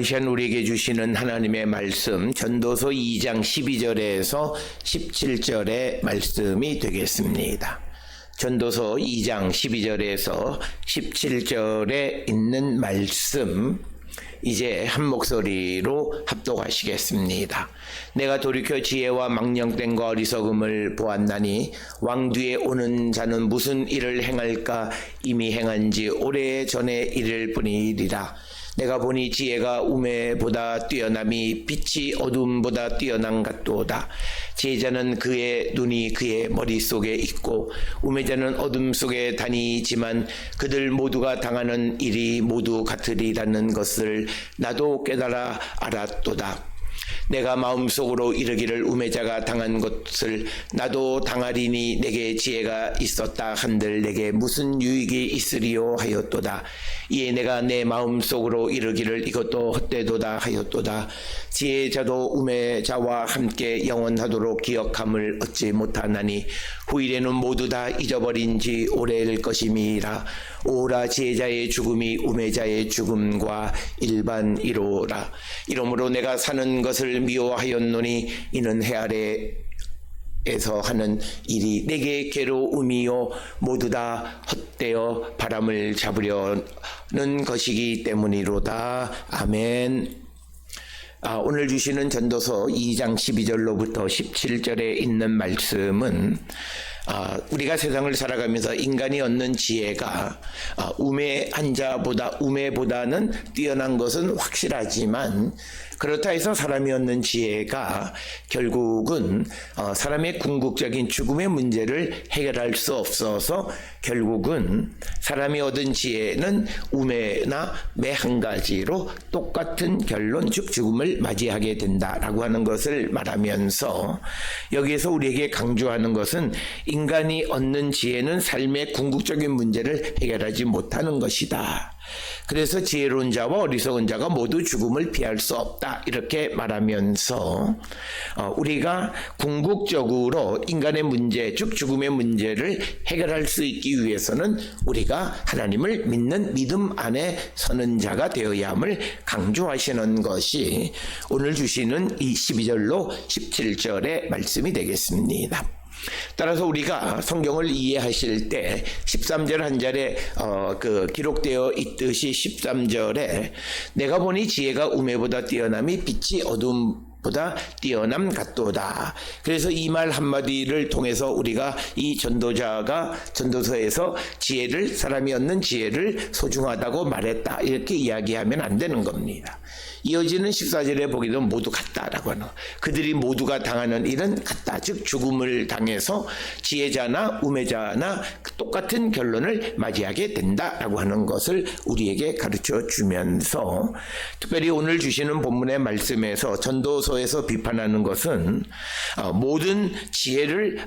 오늘 시간 우리에게 주시는 하나님의 말씀 전도서 2장 12절에서 17절의 말씀이 되겠습니다. 전도서 2장 12절에서 17절에 있는 말씀 이제 한 목소리로 합독하시겠습니다. 내가 돌이켜 지혜와 망령됨과 어리석음을 보았나니 왕 뒤에 오는 자는 무슨 일을 행할까 이미 행한지 오래전에 이를 뿐이리라. 내가 보니 지혜가 우매보다 뛰어남이 빛이 어둠보다 뛰어난 같도다. 지혜자는 그의 눈이 그의 머릿속에 있고 우매자는 어둠 속에 다니지만 그들 모두가 당하는 일이 모두 같으리라는 것을 나도 깨달아 알았도다. 내가 마음속으로 이르기를 우매자가 당한 것을 나도 당하리니 내게 지혜가 있었다 한들 내게 무슨 유익이 있으리요 하였도다. 이에 내가 내 마음속으로 이르기를 이것도 헛되도다 하였도다. 지혜자도 우매자와 함께 영원하도록 기억함을 얻지 못하나니 후일에는 모두 다 잊어버린 지 오래일 것임이라. 오라 지혜자의 죽음이 우매자의 죽음과 일반이로라. 이러므로 내가 사는 것을 미워하였노니 이는 해 아래에서 하는 일이 내게 괴로움이요 모두 다 헛되어 바람을 잡으려는 것이기 때문이로다. 아멘. 오늘 주시는 전도서 2장 12절로부터 17절에 있는 말씀은 우리가 세상을 살아가면서 인간이 얻는 지혜가 우매보다는 뛰어난 것은 확실하지만 그렇다 해서 사람이 얻는 지혜가 결국은 사람의 궁극적인 죽음의 문제를 해결할 수 없어서 결국은 사람이 얻은 지혜는 우매나 매 한 가지로 똑같은 결론 즉 죽음을 맞이하게 된다라고 하는 것을 말하면서 여기에서 우리에게 강조하는 것은 인간이 얻는 지혜는 삶의 궁극적인 문제를 해결하지 못하는 것이다. 그래서 지혜로운 자와 어리석은 자가 모두 죽음을 피할 수 없다 이렇게 말하면서 우리가 궁극적으로 인간의 문제 즉 죽음의 문제를 해결할 수 있기 위해서는 우리가 하나님을 믿는 믿음 안에 서는 자가 되어야 함을 강조하시는 것이 오늘 주시는 이 12절로 17절의 말씀이 되겠습니다. 따라서 우리가 성경을 이해하실 때 13절 한 절에 기록되어 있듯이 13절에 내가 보니 지혜가 우매보다 뛰어남이 빛이 어둠보다 뛰어남 같도다. 그래서 이 말 한마디를 통해서 우리가 이 전도자가 전도서에서 사람이 얻는 지혜를 소중하다고 말했다 이렇게 이야기하면 안 되는 겁니다. 이어지는 14절에 보기도 모두 같다라고 하는 그들이 모두가 당하는 일은 같다. 즉 죽음을 당해서 지혜자나 우매자나 똑같은 결론을 맞이하게 된다라고 하는 것을 우리에게 가르쳐 주면서 특별히 오늘 주시는 본문의 말씀에서 전도서에서 비판하는 것은 모든 지혜를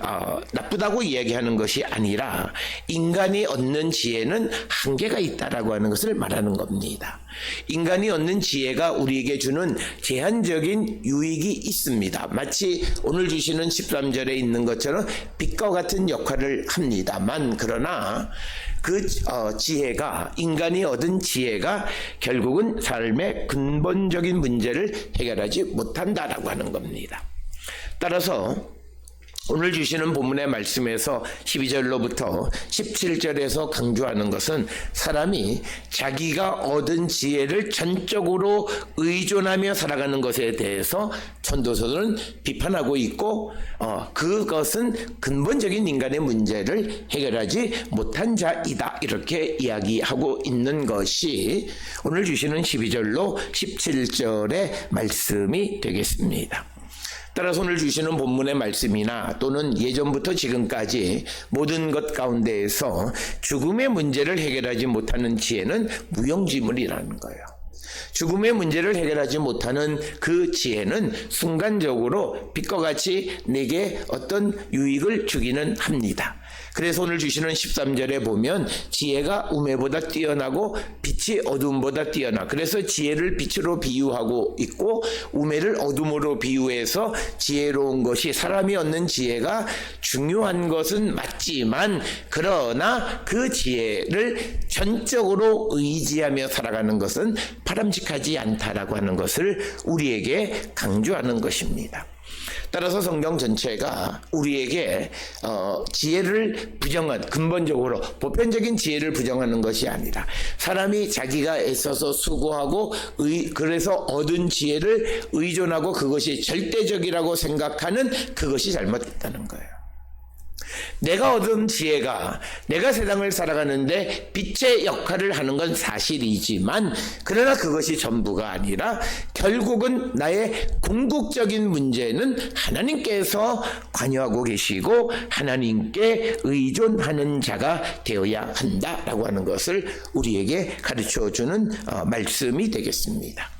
나쁘다고 이야기하는 것이 아니라 인간이 얻는 지혜는 한계가 있다라고 하는 것을 말하는 겁니다. 인간이 얻는 지혜가 우리에게 주는 제한적인 유익이 있습니다. 마치 오늘 주시는 13절에 있는 것처럼 빛과 같은 역할을 합니다만 그러나 그 지혜가 인간이 얻은 지혜가 결국은 삶의 근본적인 문제를 해결하지 못한다라고 하는 겁니다. 따라서 오늘 주시는 본문의 말씀에서 12절로부터 17절에서 강조하는 것은 사람이 자기가 얻은 지혜를 전적으로 의존하며 살아가는 것에 대해서 전도서는 비판하고 있고 그것은 근본적인 인간의 문제를 해결하지 못한 자이다 이렇게 이야기하고 있는 것이 오늘 주시는 12절로 17절의 말씀이 되겠습니다. 따라서 오늘 주시는 본문의 말씀이나 또는 예전부터 지금까지 모든 것 가운데에서 죽음의 문제를 해결하지 못하는 지혜는 무용지물이라는 거예요. 죽음의 문제를 해결하지 못하는 그 지혜는 순간적으로 빛과 같이 내게 어떤 유익을 주기는 합니다. 그래서 오늘 주시는 13절에 보면 지혜가 우매보다 뛰어나고 빛이 어둠보다 뛰어나. 그래서 지혜를 빛으로 비유하고 있고 우매를 어둠으로 비유해서 지혜로운 것이, 사람이 얻는 지혜가 중요한 것은 맞지만 그러나 그 지혜를 전적으로 의지하며 살아가는 것은 바람직하지 않다라고 하는 것을 우리에게 강조하는 것입니다. 따라서 성경 전체가 우리에게 지혜를 부정한, 근본적으로 보편적인 지혜를 부정하는 것이 아니라 사람이 자기가 애써서 수고하고 그래서 얻은 지혜를 의존하고 그것이 절대적이라고 생각하는 그것이 잘못됐다는 거예요. 내가 얻은 지혜가 내가 세상을 살아가는데 빛의 역할을 하는 건 사실이지만 그러나 그것이 전부가 아니라 결국은 나의 궁극적인 문제는 하나님께서 관여하고 계시고 하나님께 의존하는 자가 되어야 한다라고 하는 것을 우리에게 가르쳐주는 말씀이 되겠습니다.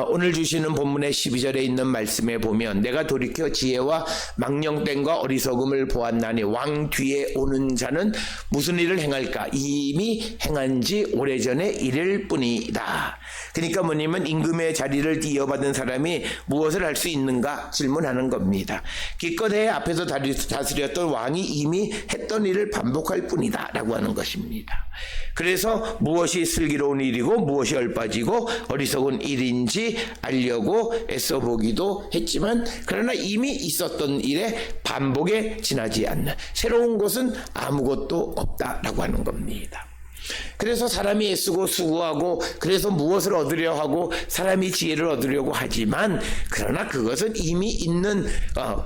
오늘 주시는 본문의 12절에 있는 말씀에 보면 내가 돌이켜 지혜와 망령됨과 어리석음을 보았나니 왕 뒤에 오는 자는 무슨 일을 행할까? 이미 행한 지 오래전에 이를 뿐이다. 그러니까 뭐냐면 임금의 자리를 이어받은 사람이 무엇을 할 수 있는가 질문하는 겁니다. 기껏해 앞에서 다스렸던 왕이 이미 했던 일을 반복할 뿐이다 라고 하는 것입니다. 그래서 무엇이 슬기로운 일이고 무엇이 얼빠지고 어리석은 일인지 알려고 애써보기도 했지만 그러나 이미 있었던 일에 반복에 지나지 않는 새로운 것은 아무것도 없다라고 하는 겁니다. 그래서 사람이 애쓰고 수고하고 그래서 무엇을 얻으려 하고 사람이 지혜를 얻으려고 하지만 그러나 그것은 이미 있는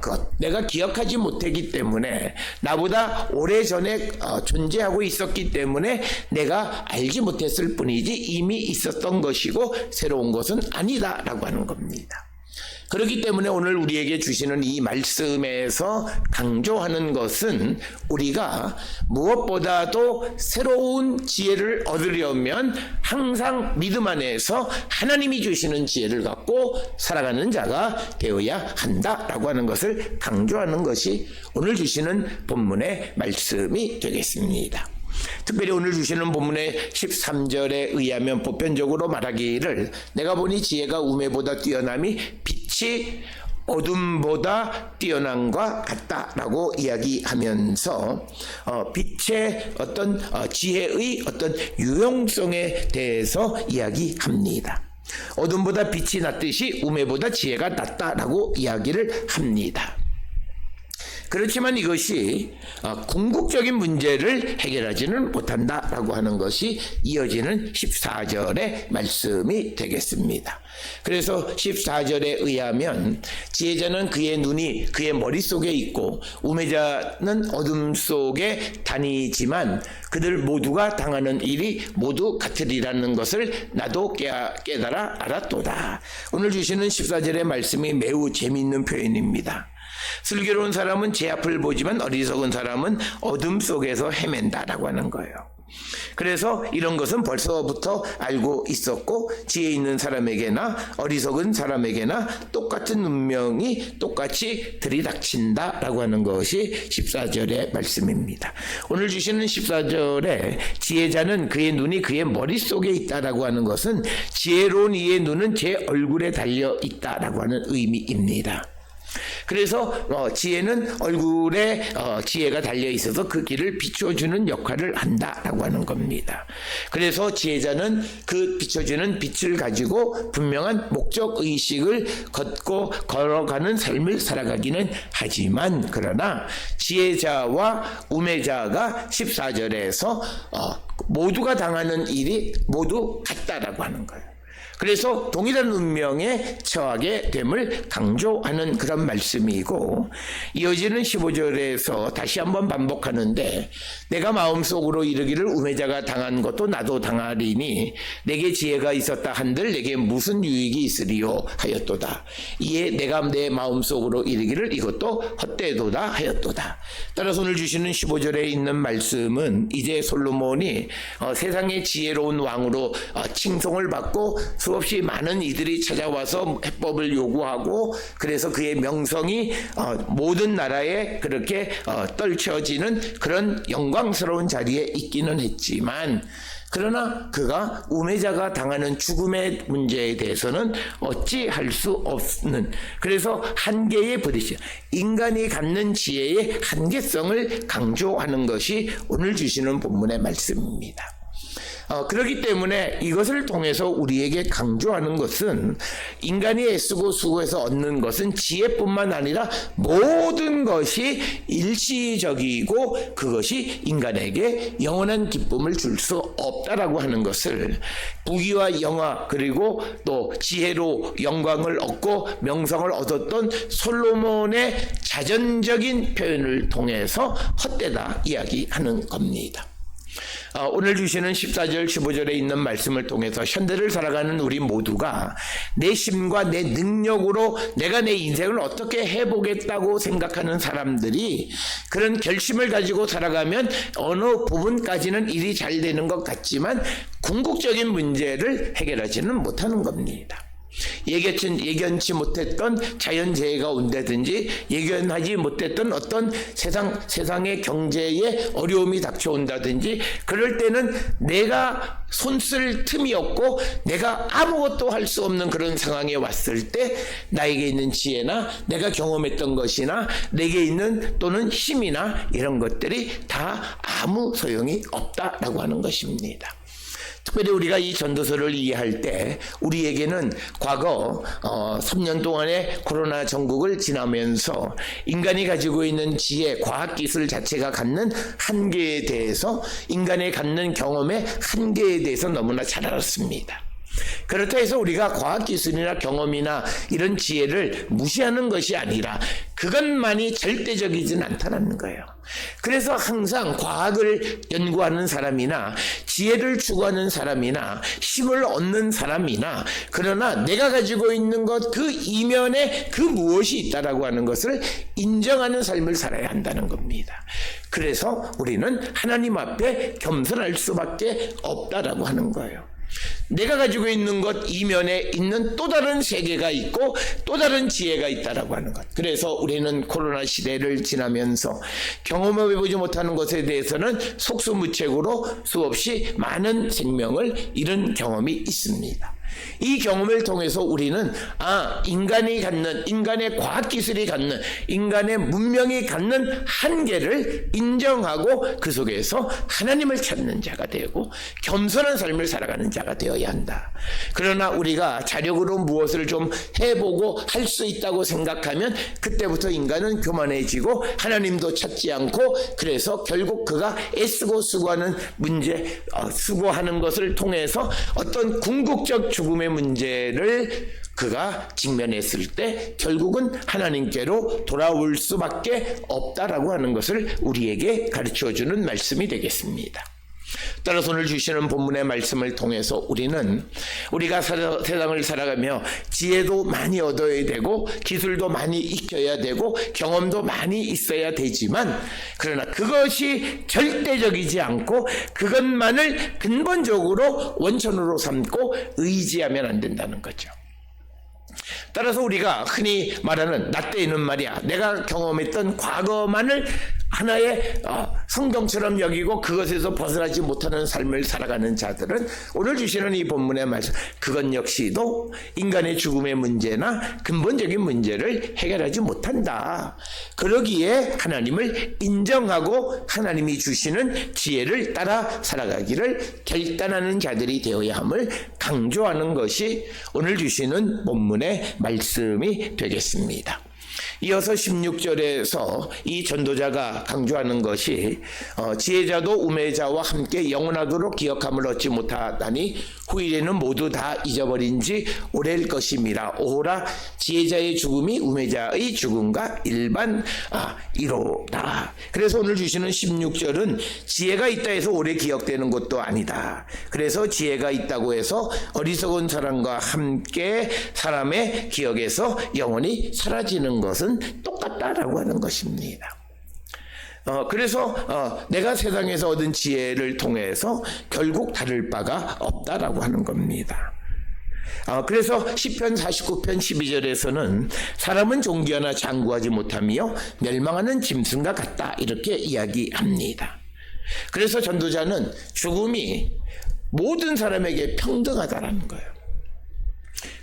것, 내가 기억하지 못했기 때문에 나보다 오래전에 존재하고 있었기 때문에 내가 알지 못했을 뿐이지 이미 있었던 것이고 새로운 것은 아니다라고 하는 겁니다. 그렇기 때문에 오늘 우리에게 주시는 이 말씀에서 강조하는 것은 우리가 무엇보다도 새로운 지혜를 얻으려면 항상 믿음 안에서 하나님이 주시는 지혜를 갖고 살아가는 자가 되어야 한다라고 하는 것을 강조하는 것이 오늘 주시는 본문의 말씀이 되겠습니다. 특별히 오늘 주시는 본문의 13절에 의하면 보편적으로 말하기를 내가 보니 지혜가 우매보다 뛰어남이 빛이 어둠보다 뛰어난과 같다라고 이야기하면서 빛의 어떤 지혜의 어떤 유용성에 대해서 이야기합니다. 어둠보다 빛이 낫듯이 우매보다 지혜가 낫다라고 이야기를 합니다. 그렇지만 이것이 궁극적인 문제를 해결하지는 못한다라고 하는 것이 이어지는 14절의 말씀이 되겠습니다. 그래서 14절에 의하면 지혜자는 그의 눈이 그의 머릿속에 있고 우매자는 어둠 속에 다니지만 그들 모두가 당하는 일이 모두 같으리라는 것을 나도 깨달아 알았도다. 오늘 주시는 14절의 말씀이 매우 재미있는 표현입니다. 슬기로운 사람은 제 앞을 보지만 어리석은 사람은 어둠 속에서 헤맨다라고 하는 거예요. 그래서 이런 것은 벌써부터 알고 있었고 지혜 있는 사람에게나 어리석은 사람에게나 똑같은 운명이 똑같이 들이닥친다라고 하는 것이 14절의 말씀입니다. 오늘 주시는 14절에 지혜자는 그의 눈이 그의 머릿속에 있다라고 하는 것은 지혜로운 이의 눈은 제 얼굴에 달려 있다라고 하는 의미입니다. 그래서 지혜는 얼굴에 지혜가 달려 있어서 그 길을 비춰주는 역할을 한다라고 하는 겁니다. 그래서 지혜자는 그 비춰주는 빛을 가지고 분명한 목적 의식을 걸어가는 삶을 살아가기는 하지만 그러나 지혜자와 우매자가 14절에서 모두가 당하는 일이 모두 같다라고 하는 거예요. 그래서 동일한 운명에 처하게 됨을 강조하는 그런 말씀이고 이어지는 15절에서 다시 한번 반복하는데 내가 마음속으로 이르기를 우매자가 당한 것도 나도 당하리니 내게 지혜가 있었다 한들 내게 무슨 유익이 있으리요 하였도다. 이에 내가 내 마음속으로 이르기를 이것도 헛되도다 하였도다. 따라서 오늘 주시는 15절에 있는 말씀은 이제 솔로몬이 세상의 지혜로운 왕으로 칭송을 받고 수없이 많은 이들이 찾아와서 해법을 요구하고 그래서 그의 명성이 모든 나라에 그렇게 떨쳐지는 그런 영광스러운 자리에 있기는 했지만 그러나 그가 우매자가 당하는 죽음의 문제에 대해서는 어찌할 수 없는 그래서 한계의 버릇이 인간이 갖는 지혜의 한계성을 강조하는 것이 오늘 주시는 본문의 말씀입니다. 그렇기 때문에 이것을 통해서 우리에게 강조하는 것은 인간이 애쓰고 수고해서 얻는 것은 지혜뿐만 아니라 모든 것이 일시적이고 그것이 인간에게 영원한 기쁨을 줄 수 없다라고 하는 것을 부귀와 영화 그리고 또 지혜로 영광을 얻고 명성을 얻었던 솔로몬의 자전적인 표현을 통해서 헛되다 이야기하는 겁니다. 오늘 주시는 14절 15절에 있는 말씀을 통해서 현대를 살아가는 우리 모두가 내 힘과 내 능력으로 내가 내 인생을 어떻게 해보겠다고 생각하는 사람들이 그런 결심을 가지고 살아가면 어느 부분까지는 일이 잘 되는 것 같지만 궁극적인 문제를 해결하지는 못하는 겁니다. 예견치 못했던 자연재해가 온다든지 예견하지 못했던 어떤 세상의 경제에 어려움이 닥쳐온다든지 그럴 때는 내가 손쓸 틈이 없고 내가 아무것도 할 수 없는 그런 상황에 왔을 때 나에게 있는 지혜나 내가 경험했던 것이나 내게 있는 또는 힘이나 이런 것들이 다 아무 소용이 없다라고 하는 것입니다. 특별히 우리가 이 전도서를 이해할 때 우리에게는 과거 3년 동안의 코로나 전국을 지나면서 인간이 가지고 있는 지혜, 과학기술 자체가 갖는 한계에 대해서 인간이 갖는 경험의 한계에 대해서 너무나 잘 알았습니다. 그렇다 해서 우리가 과학기술이나 경험이나 이런 지혜를 무시하는 것이 아니라 그것만이 절대적이진 않다는 거예요. 그래서 항상 과학을 연구하는 사람이나 지혜를 추구하는 사람이나 힘을 얻는 사람이나 그러나 내가 가지고 있는 것 그 이면에 그 무엇이 있다라고 하는 것을 인정하는 삶을 살아야 한다는 겁니다. 그래서 우리는 하나님 앞에 겸손할 수밖에 없다라고 하는 거예요. 내가 가지고 있는 것 이면에 있는 또 다른 세계가 있고 또 다른 지혜가 있다라고 하는 것. 그래서 우리는 코로나 시대를 지나면서 경험해보지 못하는 것에 대해서는 속수무책으로 수없이 많은 생명을 잃은 경험이 있습니다. 이 경험을 통해서 우리는 인간이 갖는 인간의 과학기술이 갖는 인간의 문명이 갖는 한계를 인정하고 그 속에서 하나님을 찾는 자가 되고 겸손한 삶을 살아가는 자가 되어야 한다. 그러나 우리가 자력으로 무엇을 좀 해보고 할 수 있다고 생각하면 그때부터 인간은 교만해지고 하나님도 찾지 않고 그래서 결국 그가 애쓰고 수고하는 문제 수고하는 것을 통해서 어떤 궁극적 죽음의 문제를 그가 직면했을 때 결국은 하나님께로 돌아올 수밖에 없다라고 하는 것을 우리에게 가르쳐주는 말씀이 되겠습니다. 따라서 오늘 주시는 본문의 말씀을 통해서 우리가 세상을 살아가며 지혜도 많이 얻어야 되고 기술도 많이 익혀야 되고 경험도 많이 있어야 되지만 그러나 그것이 절대적이지 않고 그것만을 근본적으로 원천으로 삼고 의지하면 안 된다는 거죠. 따라서 우리가 흔히 말하는 나 때에는 말이야 내가 경험했던 과거만을 하나의 성경처럼 여기고 그것에서 벗어나지 못하는 삶을 살아가는 자들은 오늘 주시는 이 본문의 말씀 그것 역시도 인간의 죽음의 문제나 근본적인 문제를 해결하지 못한다. 그러기에 하나님을 인정하고 하나님이 주시는 지혜를 따라 살아가기를 결단하는 자들이 되어야 함을 강조하는 것이 오늘 주시는 본문의 말씀이 되겠습니다. 이어서 16절에서 이 전도자가 강조하는 것이 지혜자도 우매자와 함께 영원하도록 기억함을 얻지 못하다니 후일에는 모두 다 잊어버린 지 오래일 것임이라. 오라 지혜자의 죽음이 우매자의 죽음과 이로다. 그래서 오늘 주시는 16절은 지혜가 있다 해서 오래 기억되는 것도 아니다. 그래서 지혜가 있다고 해서 어리석은 사람과 함께 사람의 기억에서 영원히 사라지는 것은 똑같다라고 하는 것입니다. 그래서 내가 세상에서 얻은 지혜를 통해서 결국 다를 바가 없다라고 하는 겁니다. 그래서 시편 49편 12절에서는 사람은 존귀하나 장구하지 못하며 멸망하는 짐승과 같다 이렇게 이야기합니다. 그래서 전도자는 죽음이 모든 사람에게 평등하다라는 거예요.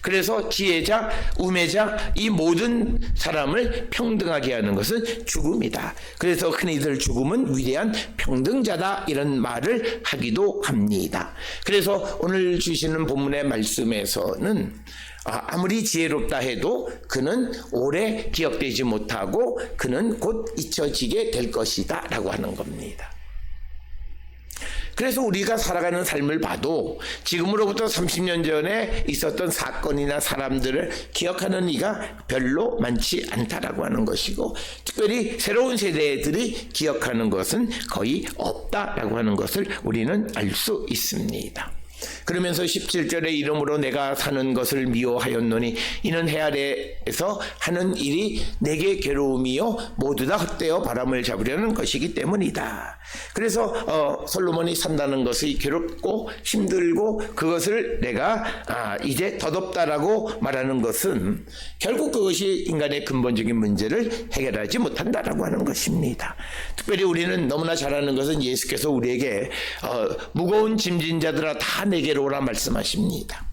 그래서 지혜자, 우매자 이 모든 사람을 평등하게 하는 것은 죽음이다. 그래서 흔히들 죽음은 위대한 평등자다 이런 말을 하기도 합니다. 그래서 오늘 주시는 본문의 말씀에서는 아무리 지혜롭다 해도 그는 오래 기억되지 못하고 그는 곧 잊혀지게 될 것이다 라고 하는 겁니다. 그래서 우리가 살아가는 삶을 봐도 지금으로부터 30년 전에 있었던 사건이나 사람들을 기억하는 이가 별로 많지 않다라고 하는 것이고, 특별히 새로운 세대들이 기억하는 것은 거의 없다라고 하는 것을 우리는 알 수 있습니다. 그러면서 17절에 이름으로 내가 사는 것을 미워하였노니 이는 해 아래에서 하는 일이 내게 괴로움이요 모두 다 헛되어 바람을 잡으려는 것이기 때문이다. 그래서 솔로몬이 산다는 것이 괴롭고 힘들고 그것을 내가 이제 덧없다라고 말하는 것은 결국 그것이 인간의 근본적인 문제를 해결하지 못한다라고 하는 것입니다. 특별히 우리는 너무나 잘 아는 것은 예수께서 우리에게 무거운 짐진 자들아 다 내게로 오라 말씀하십니다.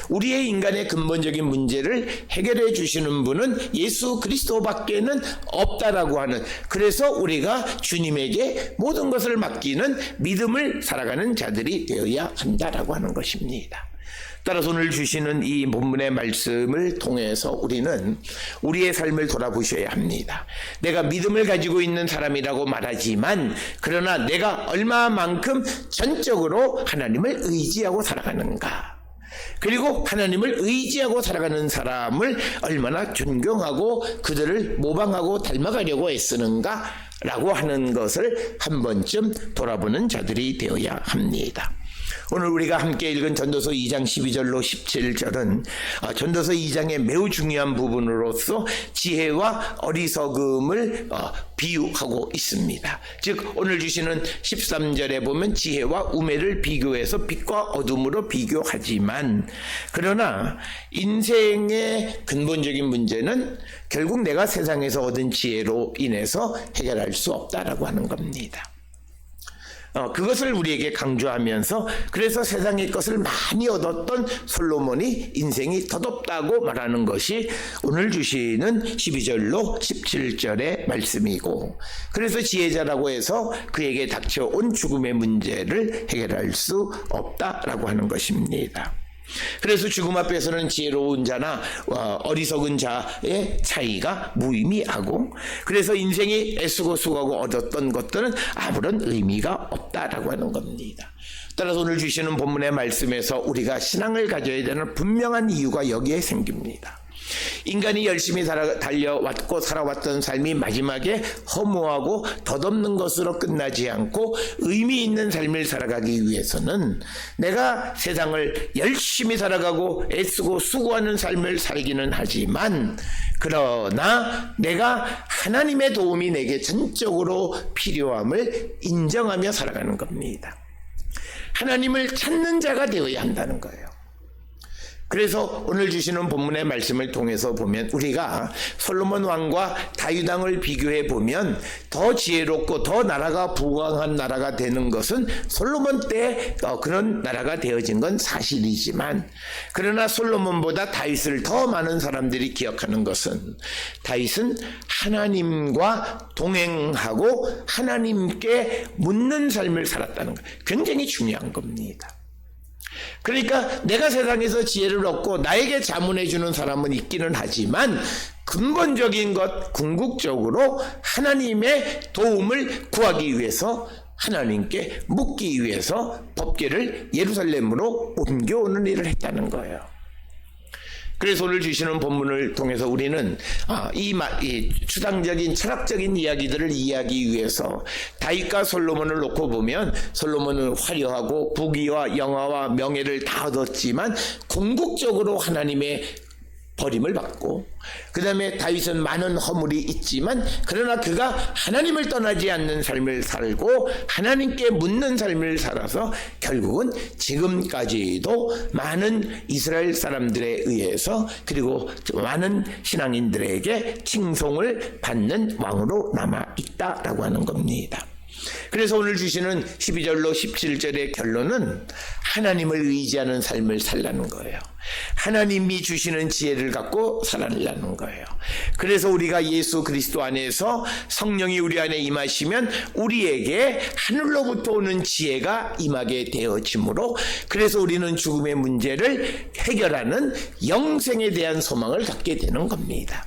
우리의 인간의 근본적인 문제를 해결해 주시는 분은 예수 그리스도밖에는 없다라고 하는, 그래서 우리가 주님에게 모든 것을 맡기는 믿음을 살아가는 자들이 되어야 한다라고 하는 것입니다. 따라서 오늘 주시는 이 본문의 말씀을 통해서 우리는 우리의 삶을 돌아보셔야 합니다. 내가 믿음을 가지고 있는 사람이라고 말하지만 그러나 내가 얼마만큼 전적으로 하나님을 의지하고 살아가는가, 그리고 하나님을 의지하고 살아가는 사람을 얼마나 존경하고 그들을 모방하고 닮아가려고 애쓰는가 라고 하는 것을 한 번쯤 돌아보는 자들이 되어야 합니다. 오늘 우리가 함께 읽은 전도서 2장 12절로 17절은 전도서 2장의 매우 중요한 부분으로서 지혜와 어리석음을 비유하고 있습니다. 즉 오늘 주시는 13절에 보면 지혜와 우매를 비교해서 빛과 어둠으로 비교하지만, 그러나 인생의 근본적인 문제는 결국 내가 세상에서 얻은 지혜로 인해서 해결할 수 없다라고 하는 겁니다. 그것을 우리에게 강조하면서 그래서 세상의 것을 많이 얻었던 솔로몬이 인생이 덧없다고 말하는 것이 오늘 주시는 12절로 17절의 말씀이고, 그래서 지혜자라고 해서 그에게 닥쳐온 죽음의 문제를 해결할 수 없다라고 하는 것입니다. 그래서 죽음 앞에서는 지혜로운 자나 어리석은 자의 차이가 무의미하고, 그래서 인생이 애쓰고 수고하고 얻었던 것들은 아무런 의미가 없다라고 하는 겁니다. 따라서 오늘 주시는 본문의 말씀에서 우리가 신앙을 가져야 되는 분명한 이유가 여기에 생깁니다. 인간이 열심히 달려왔고 살아왔던 삶이 마지막에 허무하고 덧없는 것으로 끝나지 않고 의미 있는 삶을 살아가기 위해서는 내가 세상을 열심히 살아가고 애쓰고 수고하는 삶을 살기는 하지만, 그러나 내가 하나님의 도움이 내게 전적으로 필요함을 인정하며 살아가는 겁니다. 하나님을 찾는 자가 되어야 한다는 거예요. 그래서 오늘 주시는 본문의 말씀을 통해서 보면 우리가 솔로몬 왕과 다윗 왕을 비교해 보면 더 지혜롭고 더 나라가 부강한 나라가 되는 것은 솔로몬 때 그런 나라가 되어진 건 사실이지만, 그러나 솔로몬보다 다윗을 더 많은 사람들이 기억하는 것은 다윗은 하나님과 동행하고 하나님께 묻는 삶을 살았다는 것, 굉장히 중요한 겁니다. 그러니까 내가 세상에서 지혜를 얻고 나에게 자문해 주는 사람은 있기는 하지만 근본적인 것, 궁극적으로 하나님의 도움을 구하기 위해서, 하나님께 묻기 위해서 법궤를 예루살렘으로 옮겨오는 일을 했다는 거예요. 그래서 오늘 주시는 본문을 통해서 우리는 이 추상적인 철학적인 이야기들을 이해하기 위해서 다윗과 솔로몬을 놓고 보면 솔로몬은 화려하고 부귀와 영화와 명예를 다 얻었지만 궁극적으로 하나님의 버림을 받고, 그 다음에 다윗은 많은 허물이 있지만 그러나 그가 하나님을 떠나지 않는 삶을 살고 하나님께 묻는 삶을 살아서 결국은 지금까지도 많은 이스라엘 사람들에 의해서 그리고 많은 신앙인들에게 칭송을 받는 왕으로 남아있다라고 하는 겁니다. 그래서 오늘 주시는 12절로 17절의 결론은 하나님을 의지하는 삶을 살라는 거예요. 하나님이 주시는 지혜를 갖고 살아내라는 거예요. 그래서 우리가 예수 그리스도 안에서 성령이 우리 안에 임하시면 우리에게 하늘로부터 오는 지혜가 임하게 되어지므로, 그래서 우리는 죽음의 문제를 해결하는 영생에 대한 소망을 갖게 되는 겁니다.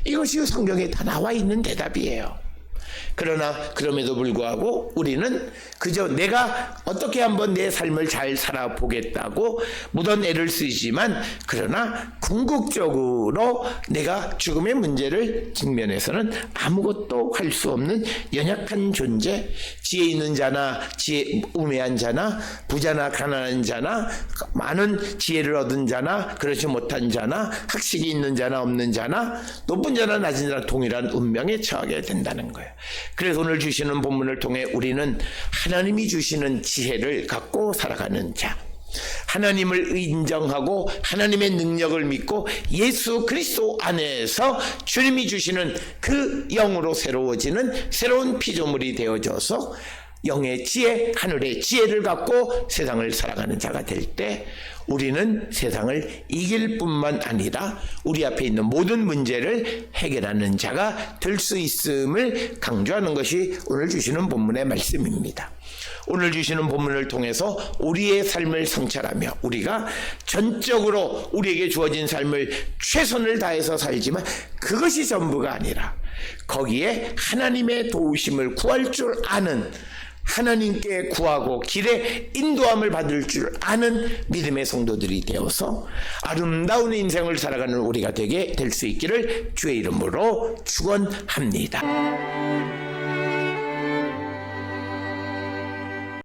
이것이 성경에 다 나와 있는 대답이에요. 그러나 그럼에도 불구하고 우리는 그저 내가 어떻게 한번 내 삶을 잘 살아보겠다고 무던 애를 쓰지만, 그러나 궁극적으로 내가 죽음의 문제를 직면해서는 아무것도 할 수 없는 연약한 존재, 지혜 있는 자나 지혜 우매한 자나 부자나 가난한 자나 많은 지혜를 얻은 자나 그렇지 못한 자나 학식이 있는 자나 없는 자나 높은 자나 낮은 자나 동일한 운명에 처하게 된다는 거예요. 그래서 오늘 주시는 본문을 통해 우리는 하나님이 주시는 지혜를 갖고 살아가는 자, 하나님을 인정하고 하나님의 능력을 믿고 예수 그리스도 안에서 주님이 주시는 그 영으로 새로워지는 새로운 피조물이 되어져서 영의 지혜, 하늘의 지혜를 갖고 세상을 살아가는 자가 될 때 우리는 세상을 이길 뿐만 아니라 우리 앞에 있는 모든 문제를 해결하는 자가 될 수 있음을 강조하는 것이 오늘 주시는 본문의 말씀입니다. 오늘 주시는 본문을 통해서 우리의 삶을 성찰하며 우리가 전적으로 우리에게 주어진 삶을 최선을 다해서 살지만 그것이 전부가 아니라 거기에 하나님의 도우심을 구할 줄 아는, 하나님께 구하고 길에 인도함을 받을 줄 아는 믿음의 성도들이 되어서 아름다운 인생을 살아가는 우리가 되게 될 수 있기를 주의 이름으로 축원합니다.